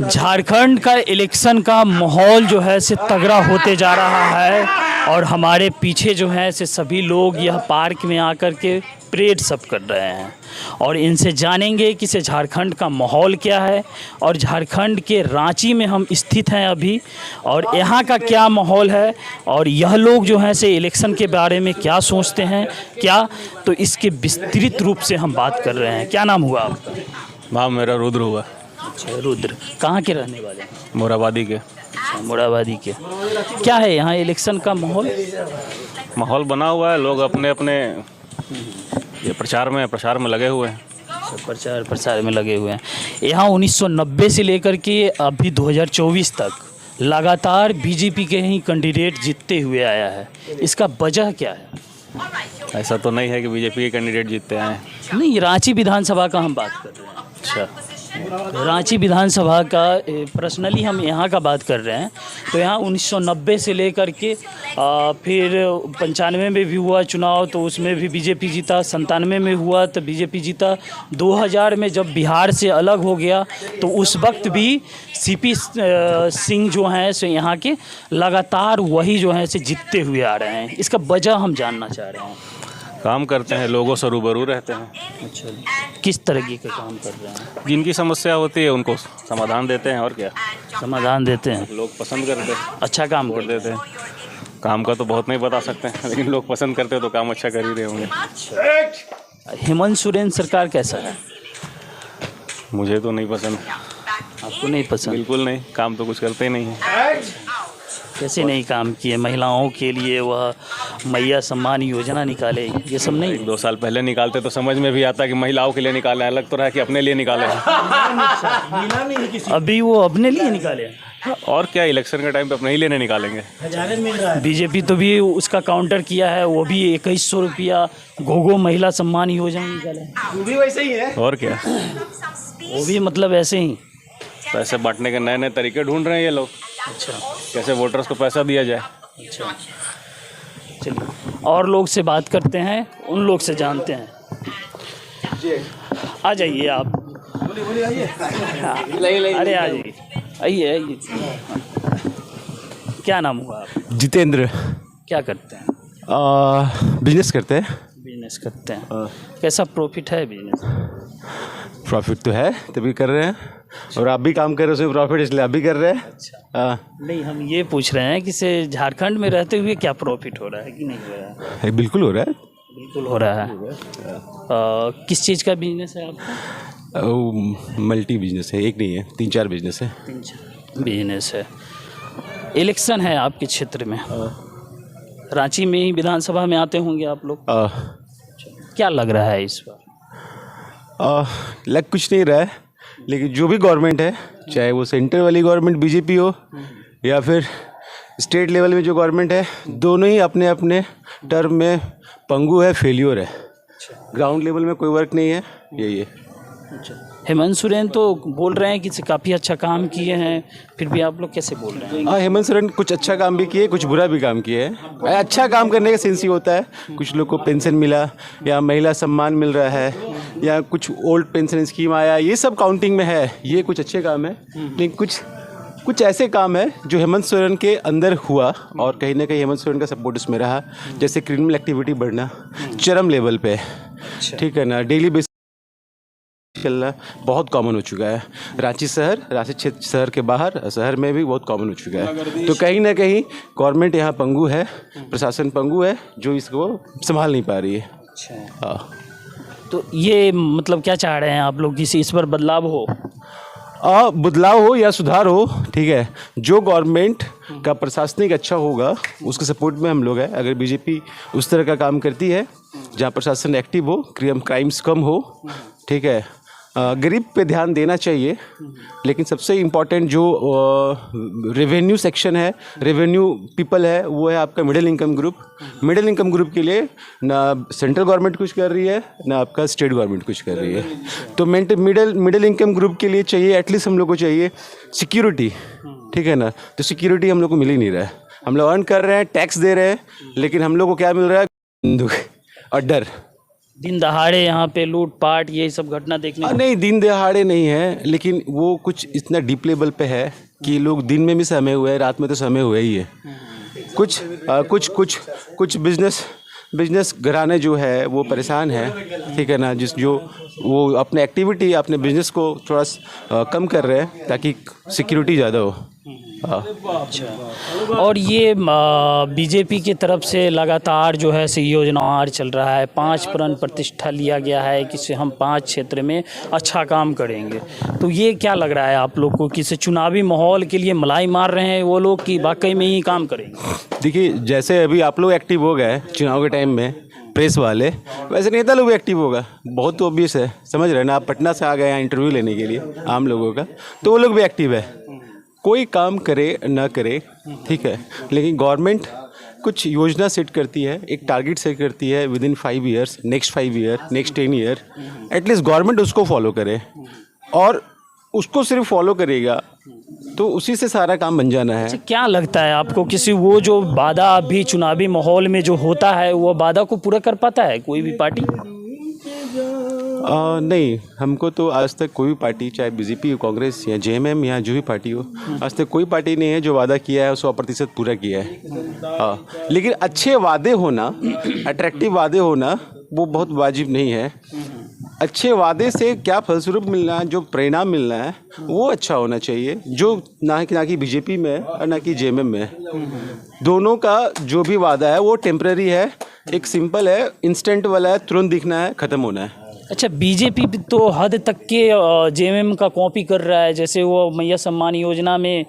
झारखंड का इलेक्शन का माहौल जो है से तगड़ा होते जा रहा है और हमारे पीछे जो है से सभी लोग यह पार्क में आकर के परेड सब कर रहे हैं और इनसे जानेंगे कि से झारखंड का माहौल क्या है और झारखंड के रांची में हम स्थित हैं अभी और यहाँ का क्या माहौल है और यह लोग जो हैं से इलेक्शन के बारे में क्या सोचते हैं क्या, तो इसके विस्तृत रूप से हम बात कर रहे हैं। क्या नाम हुआ आपका? नाम मेरा रुद्र हुआ। अच्छा रुद्र, कहाँ के रहने वाले हैं? मोराबादी के। अच्छा, मोराबादी के। क्या है यहाँ इलेक्शन का माहौल बना हुआ है, लोग अपने अपने ये प्रचार में लगे हुए हैं। प्रचार में लगे हुए हैं। यहाँ 1990 से लेकर के अभी 2024 तक लगातार बीजेपी के ही कैंडिडेट जीतते हुए आया है, इसका वजह क्या है? ऐसा तो नहीं है कि बीजेपी के कैंडिडेट जीतते हैं। नहीं, रांची विधानसभा का हम बात कर रहे हैं। अच्छा, रांची विधानसभा का पर्सनली हम यहाँ का बात कर रहे हैं तो यहाँ 1990 से लेकर के फिर 95 में भी हुआ चुनाव तो उसमें भी बीजेपी जीता, 97 में हुआ तो बीजेपी जीता, 2000 में जब बिहार से अलग हो गया तो उस वक्त भी सीपी सिंह जो हैं सो यहाँ के लगातार वही जो हैं से जीतते हुए आ रहे हैं। इसका वजह हम जानना चाह रहे हैं। काम करते हैं, लोगों से रूबरू रहते हैं। अच्छा, किस तरह के काम कर रहे हैं? जिनकी समस्या होती है उनको समाधान देते हैं और क्या, समाधान देते हैं। लोग पसंद करते हैं, अच्छा काम कर देते हैं। काम का तो बहुत नहीं बता सकते हैं लेकिन लोग पसंद करते हैं तो काम अच्छा कर ही रहे होंगे। हेमंत सोरेन सरकार कैसा है? मुझे तो नहीं पसंद। आपको नहीं पसंद? बिल्कुल नहीं, काम तो कुछ करते ही नहीं है। कैसे नहीं काम किए? महिलाओं के लिए वह मैया सम्मान योजना निकाले, ये सब नहीं? 1-2 साल पहले निकालते तो समझ में भी आता कि महिलाओं के लिए निकाले, अलग तो रहा कि अपने लिए निकाले। अभी वो अपने लिए निकाले और क्या, इलेक्शन के टाइम पे अपने ही लेने निकालेंगे। बीजेपी तो भी उसका काउंटर किया है, वो भी 2100 रुपया घोघो महिला सम्मान योजना निकाले, वो भी वैसे ही है। और क्या, वो भी मतलब ऐसे ही पैसे बांटने के नए नए तरीके ढूंढ रहे हैं ये लोग। अच्छा, कैसे वोटर्स को पैसा दिया जाए। अच्छा चलिए और लोग से बात करते हैं, उन लोग से जानते हैं। आ जाइए आप। अरे आ जाइए, आइए आइए। क्या नाम हुआ आप? जितेंद्र। क्या करते हैं? बिजनेस करते हैं। बिजनेस करते हैं। कैसा प्रॉफिट है बिजनेस? प्रॉफिट तो है तभी कर रहे हैं, और आप भी काम कर रहे हो उसमें प्रॉफिट, इसलिए आप भी कर रहे हैं। अच्छा, नहीं हम ये पूछ रहे हैं कि से झारखंड में रहते हुए क्या प्रॉफिट हो रहा है कि नहीं हो रहा है? बिल्कुल हो रहा है। बिल्कुल हो रहा है। किस चीज़ का बिजनेस है आपका? मल्टी बिजनेस है, एक नहीं है, 3-4 बिजनेस है। 3-4 बिजनेस है। इलेक्शन है आपके क्षेत्र में, रांची में ही विधानसभा में आते होंगे आप लोग। क्या लग रहा है इस बार? लग कुछ नहीं रहा है, लेकिन जो भी गवर्नमेंट है, चाहे वो सेंटर वाली गवर्नमेंट बीजेपी हो या फिर स्टेट लेवल में जो गवर्नमेंट है, दोनों ही अपने अपने टर्म में पंगु है, फेल्योर है। ग्राउंड लेवल में कोई वर्क नहीं है, यही है। हेमंत सोरेन तो बोल रहे हैं कि काफ़ी अच्छा काम किए हैं, फिर भी आप लोग कैसे बोल रहे हैं? हाँ, हेमंत सोरेन कुछ अच्छा काम भी किए, कुछ बुरा भी काम किए हैं। अच्छा काम करने का सेंस ही होता है, कुछ लोग को पेंशन मिला या महिला सम्मान मिल रहा है या कुछ ओल्ड पेंशन स्कीम आया, ये सब काउंटिंग में है, ये कुछ अच्छे काम है। लेकिन कुछ ऐसे काम है जो हेमंत सोरेन के अंदर हुआ और कहीं ना कहीं हेमंत सोरेन का सपोर्ट इसमें रहा, जैसे क्रिमिनल एक्टिविटी बढ़ना चरम लेवल पे, ठीक है ना, डेली बेसिस चलना बहुत कॉमन हो चुका है। रांची क्षेत्र शहर के बाहर शहर में भी बहुत कॉमन हो चुका है। तो कहीं ना कहीं गवर्नमेंट यहाँ पंगु है, प्रशासन पंगु है, जो इसको संभाल नहीं पा रही है। हाँ, तो ये मतलब क्या चाह रहे हैं आप लोग, किसी इस पर बदलाव हो? बदलाव हो या सुधार हो, ठीक है, जो गवर्नमेंट का प्रशासनिक अच्छा होगा उसके सपोर्ट में हम लोग हैं। अगर बीजेपी उस तरह का काम करती है जहाँ प्रशासन एक्टिव हो, क्राइम्स कम हो, ठीक है, गरीब पे ध्यान देना चाहिए। लेकिन सबसे इम्पॉर्टेंट जो रेवेन्यू सेक्शन है, रेवेन्यू पीपल है, वो है आपका middle income group. Middle income group के लिए ना सेंट्रल गवर्नमेंट कुछ कर रही है ना आपका स्टेट गवर्नमेंट कुछ कर रही है। तो मिडिल इनकम ग्रुप के लिए चाहिए, एटलीस्ट हम लोग को चाहिए सिक्योरिटी, ठीक है ना। तो सिक्योरिटी हम लोग को मिल ही नहीं रहा है। हम लोग अर्न कर रहे हैं, टैक्स दे रहे हैं, लेकिन हम लोग को क्या मिल रहा है? और डर। दिन दहाड़े यहाँ पे लूटपाट यही सब घटना देखने को नहीं, दिन दहाड़े नहीं है, लेकिन वो कुछ इतना डीप लेवल पे है कि लोग दिन में भी सहमे हुए हैं, रात में तो सहमे हुए ही है। कुछ बिजनेस घराने जो है वो परेशान है, ठीक है ना, वो अपने एक्टिविटी अपने बिजनेस को थोड़ा कम कर रहे हैं ताकि सिक्योरिटी ज़्यादा हो। हाँ। अच्छा, और ये बीजेपी की तरफ से लगातार जो है से योजनावार चल रहा है, 5 प्रण प्रतिष्ठा लिया गया है कि से हम 5 क्षेत्र में अच्छा काम करेंगे। तो ये क्या लग रहा है आप लोग को कि इसे चुनावी माहौल के लिए मलाई मार रहे हैं वो लोग कि वाकई में ही काम करेंगे? देखिए, जैसे अभी आप लोग एक्टिव हो गए चुनाव के टाइम में प्रेस वाले, वैसे नेता लोग भी एक्टिव होगा। बहुत तो ऑब्वियस है, समझ रहे हैं ना, आप पटना से आ गए यहाँ इंटरव्यू लेने के लिए आम लोगों का, तो वो लोग भी एक्टिव है। कोई काम करे ना करे, ठीक है, लेकिन गवर्नमेंट कुछ योजना सेट करती है, एक टारगेट सेट करती है with in 5 years, next 5 year, next 10 year, at least government उसको फॉलो करे, और उसको सिर्फ फॉलो करेगा तो उसी से सारा काम बन जाना है। अच्छा, क्या लगता है आपको किसी वो जो वादा अभी चुनावी माहौल में जो होता है वो वादा को पूरा कर पाता है कोई भी पार्टी? नहीं, हमको तो आज तक कोई भी पार्टी, चाहे बीजेपी हो, कांग्रेस या जेएमएम या जो भी पार्टी हो, आज तक कोई पार्टी नहीं है जो वादा किया है 100% पूरा किया है। हाँ, लेकिन अच्छे वादे होना, अट्रैक्टिव वादे होना वो बहुत वाजिब नहीं है। अच्छे वादे से क्या फलस्वरूप मिलना है, जो परिणाम मिलना है वो अच्छा होना चाहिए, जो ना कि बीजेपी में है और ना कि जेएमएम में है। दोनों का जो भी वादा है वो टेम्पररी है, एक सिंपल है, इंस्टेंट वाला है, तुरंत दिखना है, ख़त्म होना है। अच्छा, बीजेपी तो हद तक के जेएमएम का कॉपी कर रहा है। जैसे वो मैया सम्मान योजना में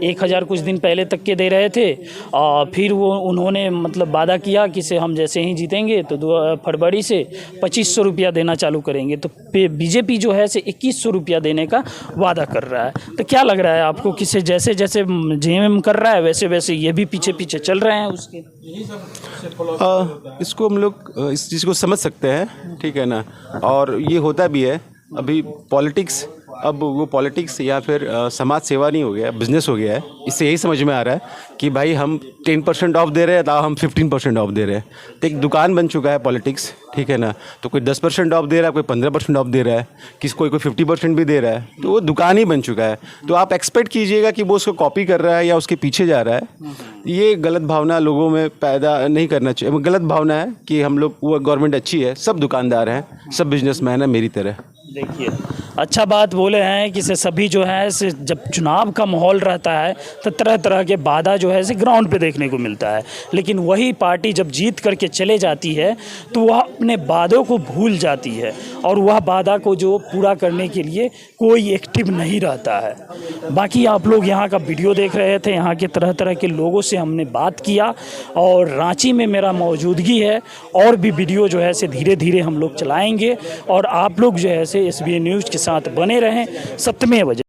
1000 कुछ दिन पहले तक के दे रहे थे, फिर वो उन्होंने मतलब वादा किया कि से हम जैसे ही जीतेंगे तो 2 फरवरी से 2500 रुपया देना चालू करेंगे। तो बीजेपी जो है से 2100 रुपया देने का वादा कर रहा है। तो क्या लग रहा है आपको कि से जैसे जैसे जेएमएम कर रहा है वैसे वैसे ये भी पीछे पीछे चल रहे हैं उसके? इसको हम लोग इस चीज़ को समझ सकते हैं, ठीक है ना, और ये होता भी है। अभी पॉलिटिक्स, अब वो पॉलिटिक्स या फिर समाज सेवा नहीं हो गया, बिजनेस हो गया है। इससे यही समझ में आ रहा है कि भाई हम 10% ऑफ दे रहे हैं तो हम 15% ऑफ दे रहे हैं। तो एक दुकान बन चुका है पॉलिटिक्स, ठीक है ना। तो कोई 10% ऑफ दे रहा है, कोई 15% ऑफ दे रहा है, कोई 50% भी दे रहा है, तो वो दुकान ही बन चुका है। तो आप एक्सपेक्ट कीजिएगा कि वो उसको कॉपी कर रहा है या उसके पीछे जा रहा है। ये गलत भावना लोगों में पैदा नहीं करना चाहिए। गलत भावना है कि हम लोग, वो गवर्नमेंट अच्छी है, सब दुकानदार हैं, सब बिजनेसमैन हैं मेरी तरह। देखिए, अच्छा बात बोले हैं कि से सभी जो है से जब चुनाव का माहौल रहता है तो तरह तरह के वादा जो है से ग्राउंड पे देखने को मिलता है, लेकिन वही पार्टी जब जीत करके चले जाती है तो वह अपने वादों को भूल जाती है और वह वादा को जो पूरा करने के लिए कोई एक्टिव नहीं रहता है। बाकी आप लोग यहाँ का वीडियो देख रहे थे, यहाँ के तरह तरह के लोगों से हमने बात किया और रांची में मेरा मौजूदगी है, और भी वीडियो जो है से धीरे धीरे हम लोग चलाएँगे और आप लोग जो है से SBA न्यूज़ के साथ बने रहें। सत्यमेव जयते।